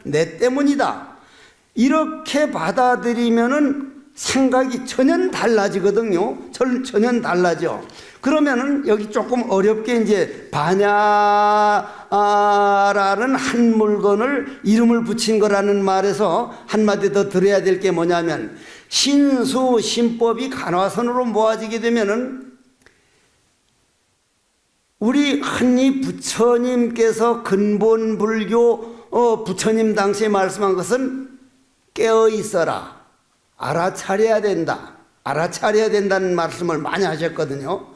내 때문이다. 이렇게 받아들이면은 생각이 전혀 달라지거든요. 전혀 달라져. 그러면은 여기 조금 어렵게 이제 반야라는 한 물건을 이름을 붙인 거라는 말에서 한마디 더 들어야 될 게 뭐냐면, 신수 신법이 간화선으로 모아지게 되면은 우리 흔히 부처님께서 근본 불교 부처님 당시에 말씀한 것은 깨어 있어라. 알아차려야 된다. 알아차려야 된다는 말씀을 많이 하셨거든요.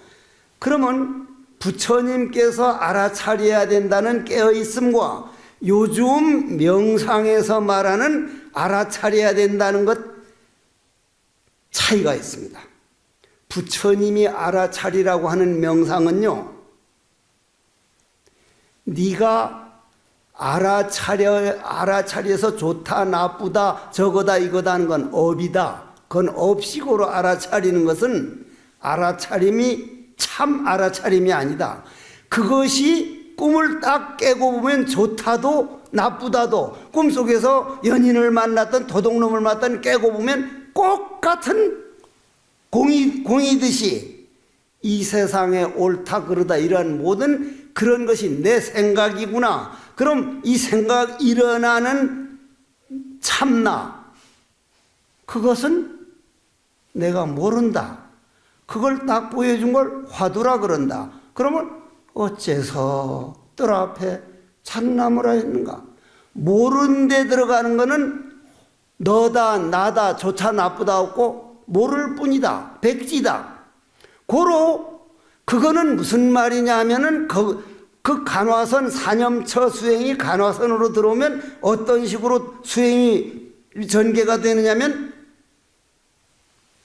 그러면 부처님께서 알아차려야 된다는 깨어있음과 요즘 명상에서 말하는 알아차려야 된다는 것 차이가 있습니다. 부처님이 알아차리라고 하는 명상은요, 네가 알아차려서 좋다 나쁘다 저거다 이거다 하는 건 업이다. 그건 업식으로 알아차리는 것은 알아차림이 참 알아차림이 아니다. 그것이 꿈을 딱 깨고 보면 좋다도 나쁘다도, 꿈속에서 연인을 만났던 도둑놈을 만났던 깨고 보면 똑같은 공이듯이 이 세상에 옳다 그르다 이러한 모든 그런 것이 내 생각이구나. 그럼 이 생각 일어나는 참나, 그것은 내가 모른다. 그걸 딱 보여준 걸 화두라 그런다. 그러면 어째서 뜰 앞에 참나무라 했는가? 모르는 데 들어가는 거는 너다 나다 좋다 나쁘다 없고 모를 뿐이다. 백지다. 그거는 무슨 말이냐 하면은 그 간화선 사념처 수행이 간화선으로 들어오면 어떤 식으로 수행이 전개가 되느냐면,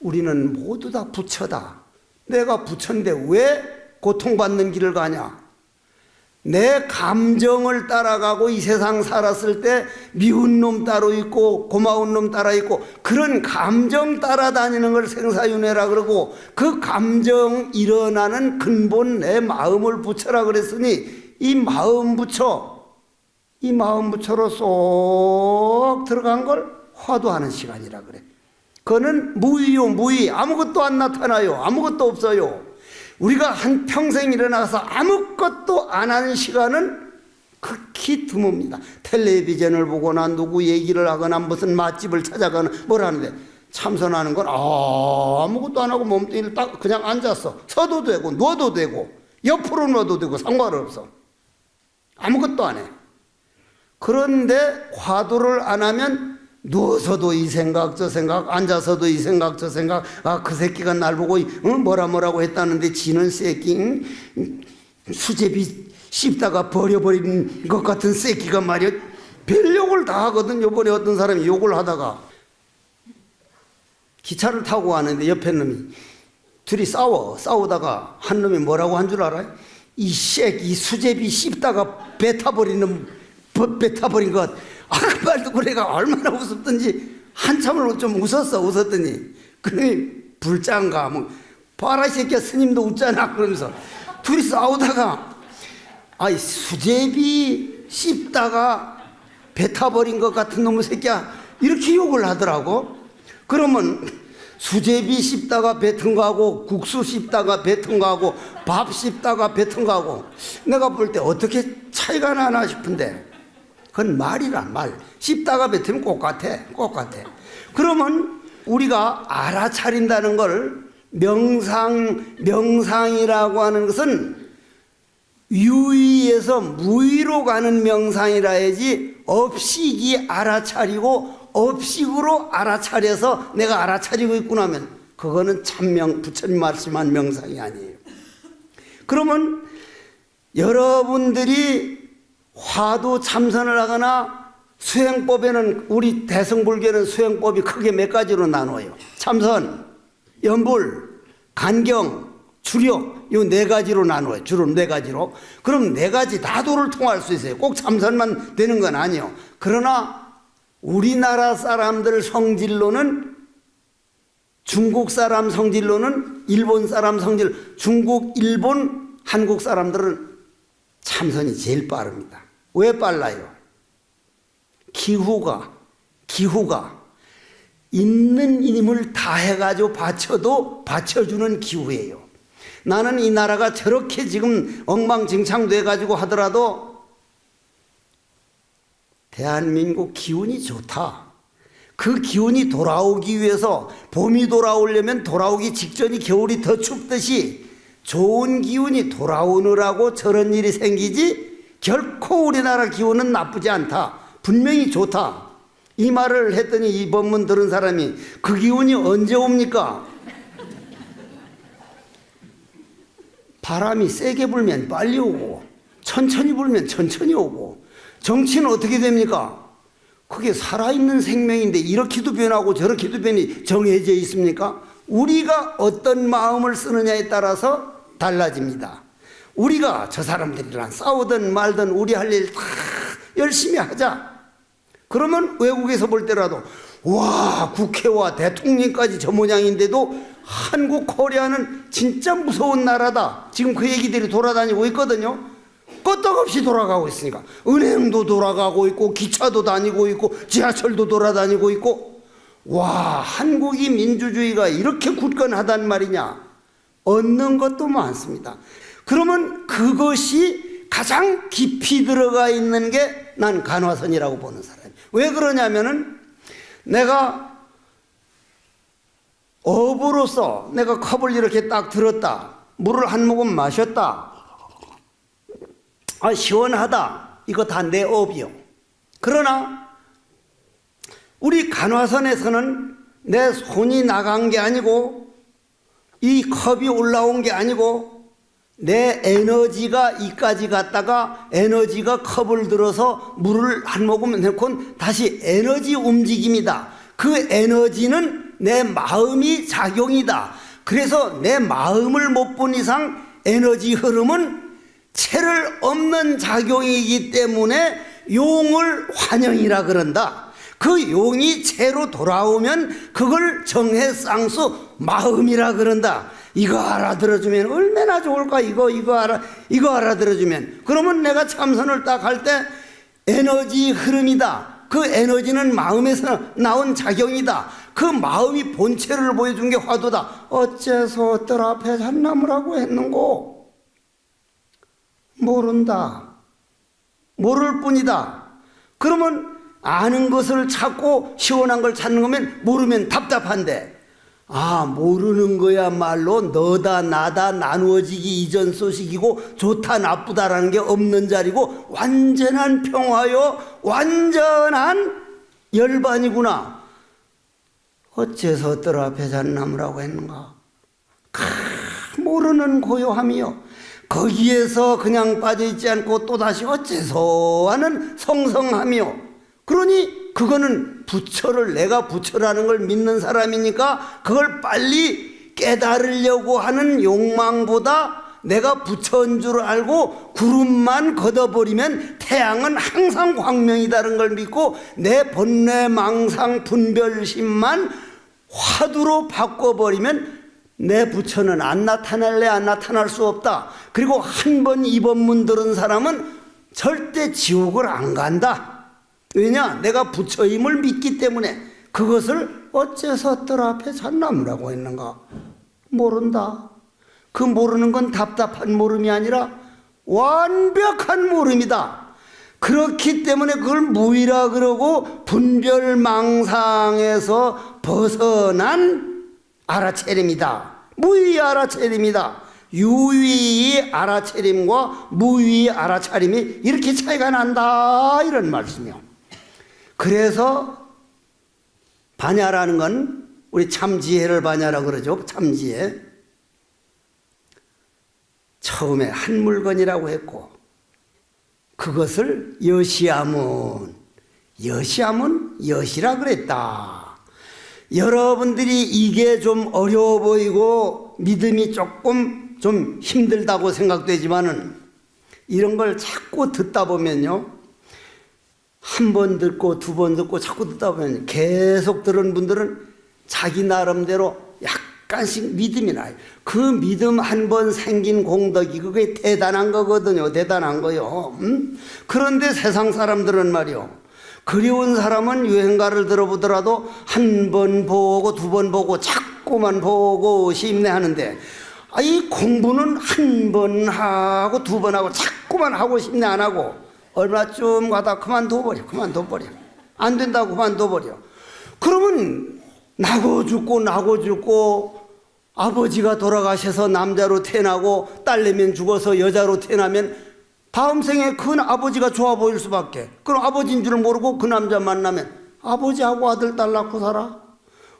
우리는 모두 다 부처다. 내가 부처인데 왜 고통받는 길을 가냐? 내 감정을 따라가고 이 세상 살았을 때 미운 놈 따로 있고 고마운 놈 따라 있고, 그런 감정 따라다니는 걸 생사윤회라 그러고, 그 감정 일어나는 근본 내 마음을 부처라 그랬으니 이 마음 부처로 쏙 들어간 걸 화두하는 시간이라 그래. 그거는 무의 아무것도 안 나타나요. 아무것도 없어요. 우리가 한평생 일어나서 아무것도 안 하는 시간은 극히 드뭅니다. 텔레비전을 보거나 누구 얘기를 하거나 무슨 맛집을 찾아가나 뭘 하는데, 참선하는 건 아무것도 안 하고 몸뚱이를 딱 그냥 앉았어. 서도 되고 누워도 되고 옆으로 누워도 되고 상관없어. 아무것도 안 해. 그런데 화두를 안 하면 누워서도 이 생각 저 생각, 앉아서도 이 생각 저 생각, 아 그 새끼가 날 보고 뭐라고 했다는데 지는 새끼, 수제비 씹다가 버려버린 것 같은 새끼가 말이야. 별 욕을 다 하거든. 요번에 어떤 사람이 욕을 하다가 기차를 타고 가는데 옆에 놈이 둘이 싸우다가 한 놈이 뭐라고 한 줄 알아요? 이 새끼 수제비 씹다가 뱉어버린 것. 아, 그 말 듣고 내가 얼마나 웃었던지 한참을 좀 웃었더니 그 불장가 뭐 봐라 이 새끼야 스님도 웃잖아 그러면서 둘이 싸우다가 아이 수제비 씹다가 뱉어버린 것 같은 놈의 새끼야 이렇게 욕을 하더라고. 그러면 수제비 씹다가 뱉은 거하고 국수 씹다가 뱉은 거하고 밥 씹다가 뱉은 거하고 내가 볼 때 어떻게 차이가 나나 싶은데, 그건 말이라 말. 씹다가 뱉으면 똑같아. 그러면 우리가 알아차린다는 걸 명상이라고 하는 것은 유의에서 무의로 가는 명상이라 해야지, 업식이 알아차리고 업식으로 알아차려서 내가 알아차리고 있구나 하면 그거는 참명, 부처님 말씀한 명상이 아니에요. 그러면 여러분들이 화두 참선을 하거나 수행법에는, 우리 대승불교는 수행법이 크게 몇 가지로 나눠요. 참선, 연불, 간경, 주력, 이 네 가지로 나눠요. 주로 네 가지로. 그럼 네 가지 다도를 통할 수 있어요. 꼭 참선만 되는 건 아니에요. 그러나 우리나라 사람들 성질로는, 중국 사람 성질로는, 일본 사람 성질, 중국, 일본, 한국 사람들은 참선이 제일 빠릅니다. 왜 빨라요? 기후가 있는 힘을 다 해가지고 바쳐도 바쳐주는 기후예요. 나는 이 나라가 저렇게 지금 엉망진창 돼가지고 하더라도 대한민국 기운이 좋다. 그 기운이 돌아오기 위해서, 봄이 돌아오려면 돌아오기 직전이 겨울이 더 춥듯이 좋은 기운이 돌아오느라고 저런 일이 생기지, 결코 우리나라 기운은 나쁘지 않다. 분명히 좋다. 이 말을 했더니 이 법문 들은 사람이 그 기운이 언제 옵니까? 바람이 세게 불면 빨리 오고 천천히 불면 천천히 오고. 정치는 어떻게 됩니까? 그게 살아있는 생명인데 이렇게도 변하고 저렇게도 변이 정해져 있습니까? 우리가 어떤 마음을 쓰느냐에 따라서 달라집니다. 우리가 저 사람들이랑 싸우든 말든 우리 할 일 다 열심히 하자. 그러면 외국에서 볼 때라도 와, 국회와 대통령까지 저 모양인데도 한국 코리아는 진짜 무서운 나라다. 지금 그 얘기들이 돌아다니고 있거든요. 끄떡없이 돌아가고 있으니까 은행도 돌아가고 있고 기차도 다니고 있고 지하철도 돌아다니고 있고. 와, 한국이 민주주의가 이렇게 굳건하단 말이냐. 얻는 것도 많습니다. 그러면 그것이 가장 깊이 들어가 있는 게 난 간화선이라고 보는 사람이에요. 왜 그러냐면은 내가 업으로서 내가 컵을 이렇게 딱 들었다, 물을 한 모금 마셨다, 아 시원하다, 이거 다 내 업이요. 그러나 우리 간화선에서는 내 손이 나간 게 아니고 이 컵이 올라온 게 아니고 내 에너지가 이까지 갔다가 에너지가 컵을 들어서 물을 한 모금 넣고 다시 에너지 움직임이다. 그 에너지는 내 마음이 작용이다. 그래서 내 마음을 못 본 이상 에너지 흐름은 체를 없는 작용이기 때문에 용을 환영이라 그런다. 그 용이 체로 돌아오면 그걸 정해쌍수 마음이라 그런다. 이거 알아들어주면 얼마나 좋을까. 이거 알아들어주면, 그러면 내가 참선을 딱 할 때 에너지 흐름이다. 그 에너지는 마음에서 나온 작용이다. 그 마음이 본체를 보여준 게 화두다. 어째서 뜰 앞에 잣나무라고 했는고? 모른다. 모를 뿐이다. 그러면 아는 것을 찾고 시원한 걸 찾는 거면 모르면 답답한데, 모르는 거야말로 너다 나다 나누어지기 이전 소식이고 좋다 나쁘다라는 게 없는 자리고 완전한 평화요 완전한 열반이구나. 어째서 뜰 앞에 잣나무라고 했는가? 모르는 고요함이요, 거기에서 그냥 빠져있지 않고 또다시 어째서 하는 성성함이요. 그러니 그거는 부처를, 내가 부처라는 걸 믿는 사람이니까 그걸 빨리 깨달으려고 하는 욕망보다 내가 부처인 줄 알고 구름만 걷어버리면 태양은 항상 광명이다는 걸 믿고 내 번뇌 망상 분별심만 화두로 바꿔버리면 내 부처는 안 나타날래 안 나타날 수 없다. 그리고 한 번 이 법문 들은 사람은 절대 지옥을 안 간다. 왜냐? 내가 부처임을 믿기 때문에. 그것을 어째서 뜰 앞에 잣나무라고 했는가? 모른다. 그 모르는 건 답답한 모름이 아니라 완벽한 모름이다. 그렇기 때문에 그걸 무의라 그러고 분별망상에서 벗어난 알아차림이다. 무의 알아차림이다. 유의 알아차림과 무의 알아차림이 이렇게 차이가 난다, 이런 말씀이요. 그래서 반야라는 건 우리 참지혜를 반야라고 그러죠. 참지혜. 처음에 한 물건이라고 했고 그것을 여시하면 여시라 그랬다. 여러분들이 이게 좀 어려워 보이고 믿음이 조금 좀 힘들다고 생각되지만은 이런 걸 자꾸 듣다 보면요, 한 번 듣고 두 번 듣고 자꾸 듣다 보면 계속 들은 분들은 자기 나름대로 약간씩 믿음이 나요. 그 믿음 한 번 생긴 공덕이 그게 대단한 거거든요. 대단한 거요. 그런데 세상 사람들은 말이요, 그리운 사람은 유행가를 들어보더라도 한 번 보고 두 번 보고 자꾸만 보고 싶네하는데, 이 공부는 한 번 하고 두 번 하고 자꾸만 하고 싶네 안 하고 얼마쯤 가다 그만둬버려. 안 된다고 그만둬버려. 그러면 나고 죽고 아버지가 돌아가셔서 남자로 태어나고 딸내면 죽어서 여자로 태어나면 다음 생에 그 아버지가 좋아 보일 수밖에. 그럼 아버지인 줄 모르고 그 남자 만나면 아버지하고 아들 딸 낳고 살아.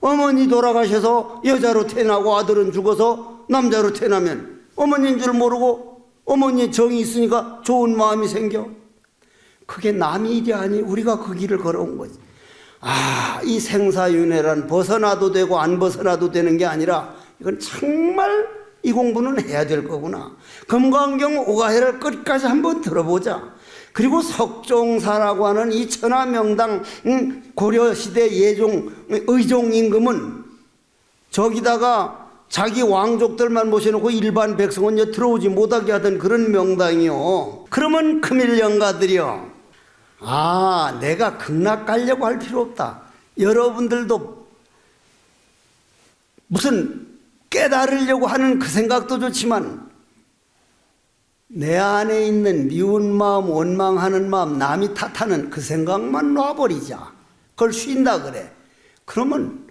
어머니 돌아가셔서 여자로 태어나고 아들은 죽어서 남자로 태어나면 어머니인 줄 모르고 어머니의 정이 있으니까 좋은 마음이 생겨. 그게 남의 일이 아니, 우리가 그 길을 걸어온 거지. 이 생사윤회란 벗어나도 되고 안 벗어나도 되는 게 아니라 이건 정말 이 공부는 해야 될 거구나. 금강경 오가해를 끝까지 한번 들어보자. 그리고 석종사라고 하는 이 천하명당 고려시대 의종 임금은 저기다가 자기 왕족들만 모셔놓고 일반 백성은 들어오지 못하게 하던 그런 명당이요. 그러면 금일영가들이요, 내가 극락 가려고 할 필요 없다. 여러분들도 무슨 깨달으려고 하는 그 생각도 좋지만 내 안에 있는 미운 마음, 원망하는 마음, 남이 탓하는 그 생각만 놔버리자. 그걸 쉰다 그래. 그러면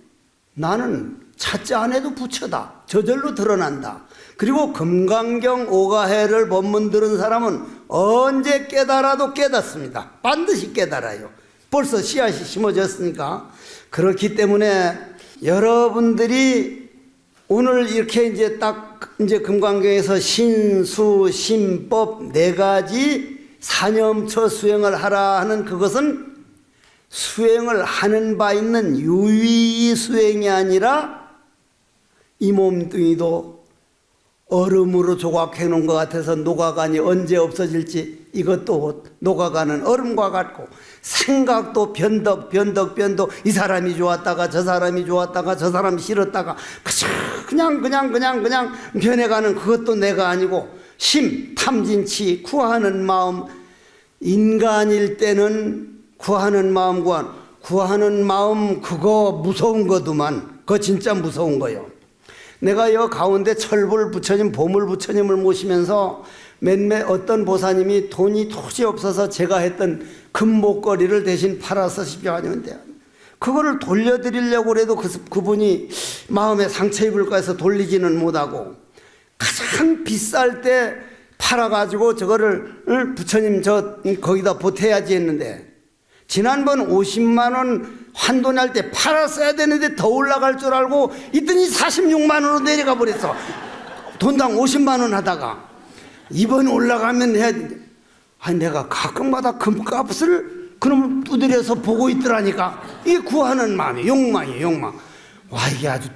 나는 찾지 않아도 부처다. 저절로 드러난다. 그리고 금강경 오가해를 법문 들은 사람은 언제 깨달아도 깨닫습니다. 반드시 깨달아요. 벌써 씨앗이 심어졌으니까. 그렇기 때문에 여러분들이 오늘 이렇게 이제 금강경에서 신수, 신법 네 가지 사념처 수행을 하라 하는 그것은 수행을 하는 바 있는 유의 수행이 아니라 이 몸뚱이도 얼음으로 조각해 놓은 것 같아서 녹아가니 언제 없어질지 이것도 녹아가는 얼음과 같고, 생각도 변덕 이 사람이 좋았다가 저 사람이 좋았다가 저 사람이 싫었다가 그냥 변해가는 그것도 내가 아니고, 심, 탐진치, 구하는 마음, 인간일 때는 구하는 마음과 구하는 마음 그거 무서운 거더만. 그거 진짜 무서운 거요. 내가 여 가운데 철불 부처님, 보물 부처님을 모시면서 몇몇 어떤 보사님이 돈이 도저히 없어서 제가 했던 금목걸이를 대신 팔아서 십여하는데 그거를 돌려드리려고 해도 그분이 마음에 상처 입을까 해서 돌리지는 못하고 가장 비쌀 때 팔아가지고 저거를 부처님 저 거기다 보태야지 했는데 지난번 50만 원 환돈할 때 팔았어야 되는데 더 올라갈 줄 알고 이더니 46만 원으로 내려가 버렸어. 돈당 50만 원 하다가 이번 올라가면 해야 돼. 아니 내가 가끔마다 금값을 그놈 두드려서 보고 있더라니까. 이게 구하는 마음이 욕망이에요. 욕망. 와 이게 아주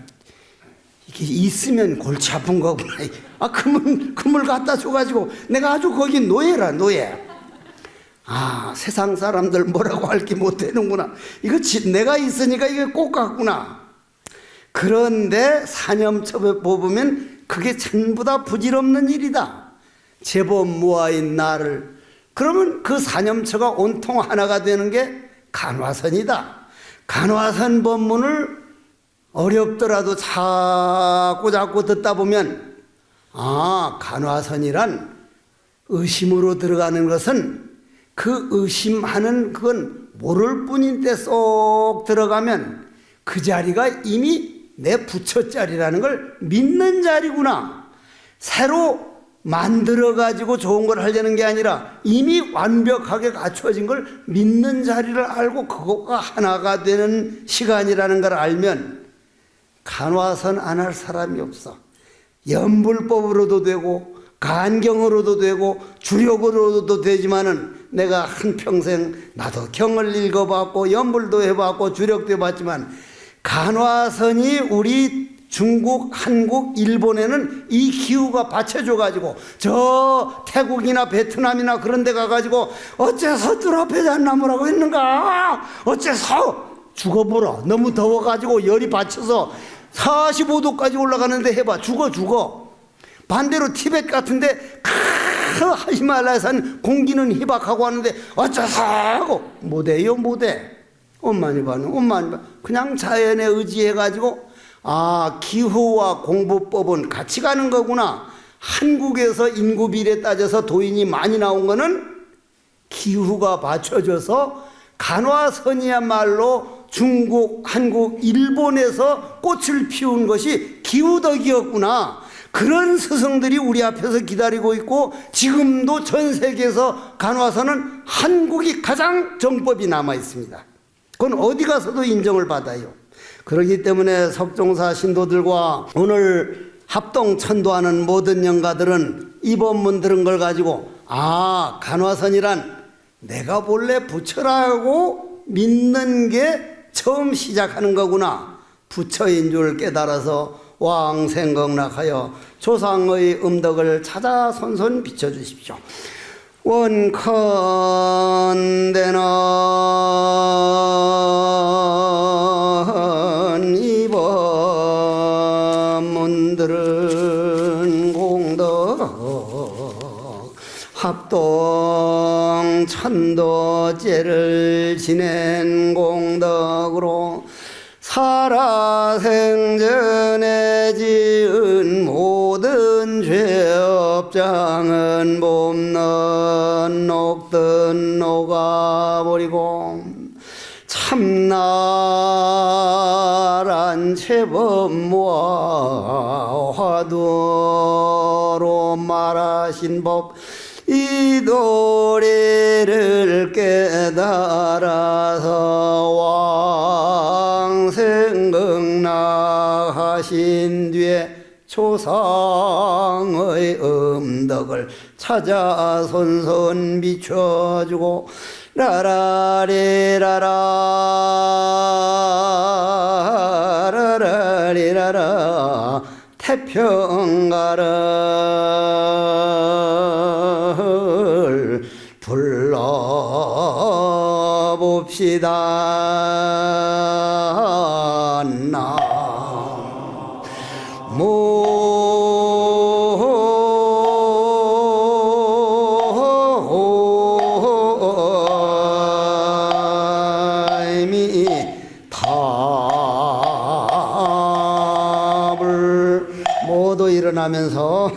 이게 있으면 골치 아픈 거구나. 아 금을 갖다 줘가지고 내가 아주 거기 노예라 노예. 아 세상 사람들 뭐라고 할 게 못 되는구나. 이거 내가 있으니까 이게 꼭 같구나. 그런데 사념첩에 뽑으면 그게 전부 다 부질없는 일이다. 제법 무아인 나를. 그러면 그 사념처가 온통 하나가 되는 게 간화선이다. 간화선 법문을 어렵더라도 자꾸 듣다 보면 아 간화선이란 의심으로 들어가는 것은 그 의심하는 그건 모를 뿐인데 쏙 들어가면 그 자리가 이미 내 부처 자리라는 걸 믿는 자리구나. 새로 만들어가지고 좋은 걸 하려는 게 아니라 이미 완벽하게 갖춰진 걸 믿는 자리를 알고 그것과 하나가 되는 시간이라는 걸 알면 간화선 안 할 사람이 없어. 연불법으로도 되고 간경으로도 되고 주력으로도 되지만은 내가 한평생 나도 경을 읽어봤고 연불도 해봤고 주력도 해봤지만 간화선이 우리 중국, 한국, 일본에는 이 기후가 받쳐줘가지고 저 태국이나 베트남이나 그런 데 가가지고 어째서 뜰 앞에 잣나무라고 했는가 어째서 죽어보라. 너무 더워가지고 열이 받쳐서 45도까지 올라가는데 해봐. 죽어. 반대로 티벳 같은데 히말라야산 공기는 희박하고 하는데 어째서 하고 못해요. 엄마니 봐는 그냥 자연에 의지해가지고 아 기후와 공부법은 같이 가는 거구나. 한국에서 인구 비례 따져서 도인이 많이 나온 거는 기후가 받쳐줘서 간화선이야말로 중국, 한국, 일본에서 꽃을 피운 것이 기후덕이었구나. 그런 스승들이 우리 앞에서 기다리고 있고 지금도 전 세계에서 간화선은 한국이 가장 정법이 남아 있습니다. 그건 어디 가서도 인정을 받아요. 그렇기 때문에 석종사 신도들과 오늘 합동 천도하는 모든 영가들은 이 법문 들은 걸 가지고 아 간화선이란 내가 본래 부처라고 믿는 게 처음 시작하는 거구나. 부처인 줄 깨달아서 왕생극락하여 조상의 음덕을 찾아 손손 비춰주십시오. 원컨대는 이 법문들은 공덕 합동 천도제를 지낸 공덕으로 살아생전에 지은 모든 죄업장은 봄는 녹든 녹아버리고 참나란 제법무아 화두로 말하신 법 이 도리를 깨달아서 왕생극락하신 뒤에 조상의 음덕을 찾아 손손 비춰주고 라라리라라 태평가를 불러봅시다. 나모 하면서